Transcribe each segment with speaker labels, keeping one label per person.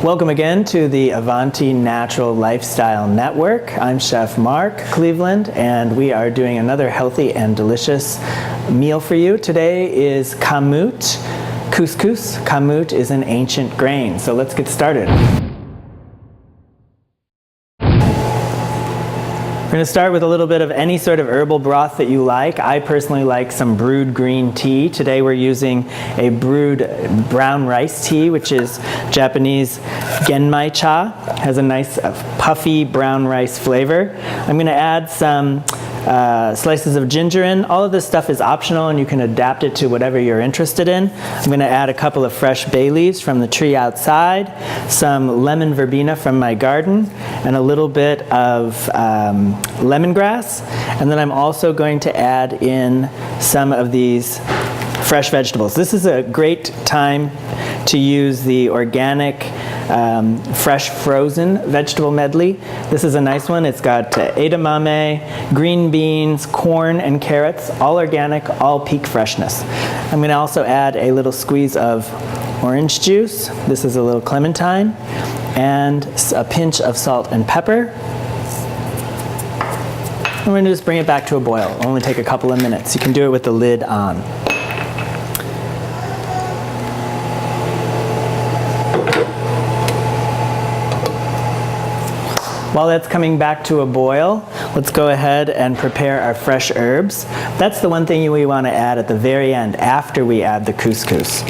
Speaker 1: Welcome again to the Avanti Natural Lifestyle Network. I'm Chef Mark Cleveland, and we are doing another healthy and delicious meal for you. Today is kamut couscous. Kamut is an ancient grain, so let's get started. We're going to start with a little bit of any sort of herbal broth that you like. I personally like some brewed green tea. Today we're using a brewed brown rice tea, which is Japanese genmai cha. Has a nice puffy brown rice flavor. I'm going to add some slices of ginger in. All of this stuff is optional and you can adapt it to whatever you're interested in. I'm going to add a couple of fresh bay leaves from the tree outside, some lemon verbena from my garden, and a little bit of lemongrass. And then I'm also going to add in some of these fresh vegetables. This is a great time to use the organic fresh frozen vegetable medley. This is a nice one. It's got edamame, green beans, corn, and carrots, all organic, all peak freshness. I'm going to also add a little squeeze of orange juice. This is a little clementine, and a pinch of salt and pepper. And we're going to just bring it back to a boil. It'll only take a couple of minutes. You can do it with the lid on. While that's coming back to a boil, let's go ahead and prepare our fresh herbs. That's the one thing we want to add at the very end, after we add the couscous.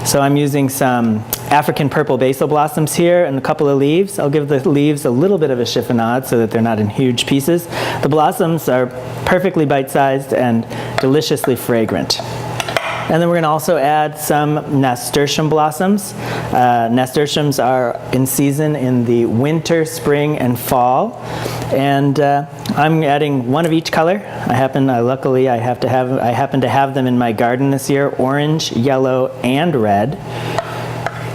Speaker 1: So I'm using some African purple basil blossoms here and a couple of leaves. I'll give the leaves a little bit of a chiffonade so that they're not in huge pieces. The blossoms are perfectly bite-sized and deliciously fragrant. And then we're going to also add some nasturtium blossoms. Nasturtiums are in season in the winter, spring, and fall. And I'm adding one of each color. Luckily, I happen to have them in my garden this year: orange, yellow, and red.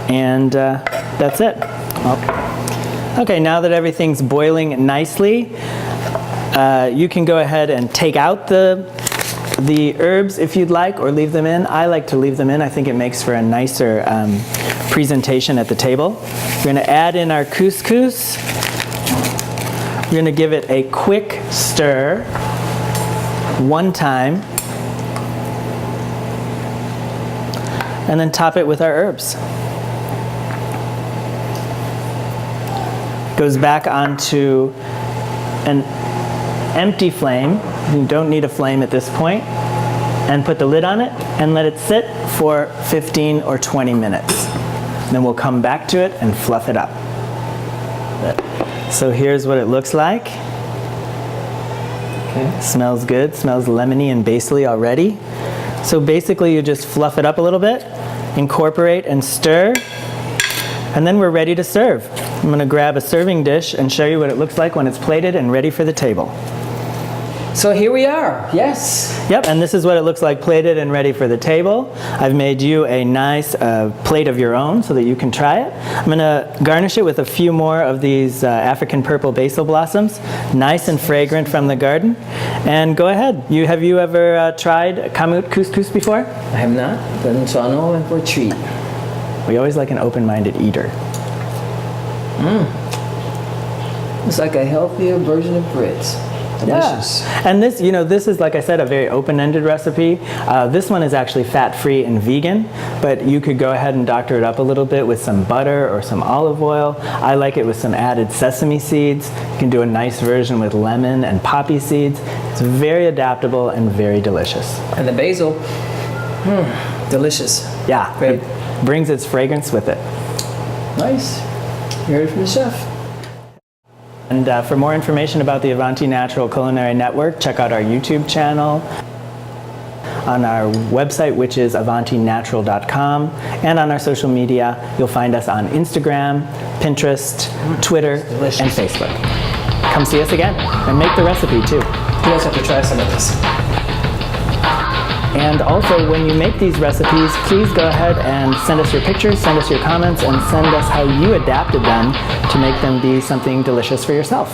Speaker 1: And that's it. Okay, now that everything's boiling nicely, you can go ahead and take out the herbs if you'd like, or leave them in. I like to leave them in. I think it makes for a nicer presentation at the table. We're going to add in our couscous. We're going to give it a quick stir one time, and then top it with our herbs. Goes back onto an empty flame. You don't need a flame at this point, and put the lid on it and let it sit for 15 or 20 minutes. Then we'll come back to it and fluff it up. So here's what it looks like. Okay. Smells good, smells lemony and basil-y already. So basically you just fluff it up a little bit, incorporate and stir, and then we're ready to serve. I'm going to grab a serving dish and show you what it looks like when it's plated and ready for the table.
Speaker 2: So here we are, yes.
Speaker 1: Yep, and this is what it looks like plated and ready for the table. I've made you a nice plate of your own so that you can try it. I'm going to garnish it with a few more of these African purple basil blossoms, nice and fragrant from the garden. And go ahead. Have you ever tried kamut couscous before?
Speaker 2: I have not, but so I know I'm for a treat.
Speaker 1: We always like an open-minded eater.
Speaker 2: It's like a healthier version of grits. Delicious.
Speaker 1: Yeah. And this is, like I said, a very open-ended recipe. This one is actually fat-free and vegan, but you could go ahead and doctor it up a little bit with some butter or some olive oil. I like it with some added sesame seeds. You can do a nice version with lemon and poppy seeds. It's very adaptable and very delicious.
Speaker 2: And the basil, delicious.
Speaker 1: Yeah,
Speaker 2: great.
Speaker 1: It brings its fragrance with it.
Speaker 2: Nice. You heard it from the chef.
Speaker 1: And for more information about the Avanti Natural Culinary Network, check out our YouTube channel, on our website, which is avantinatural.com, and on our social media. You'll find us on Instagram, Pinterest, Twitter, and Facebook. Come see us again, and make the recipe too.
Speaker 2: You guys have to try some of this.
Speaker 1: And also, when you make these recipes, please go ahead and send us your pictures, send us your comments, and send us how you adapted them to make them be something delicious for yourself.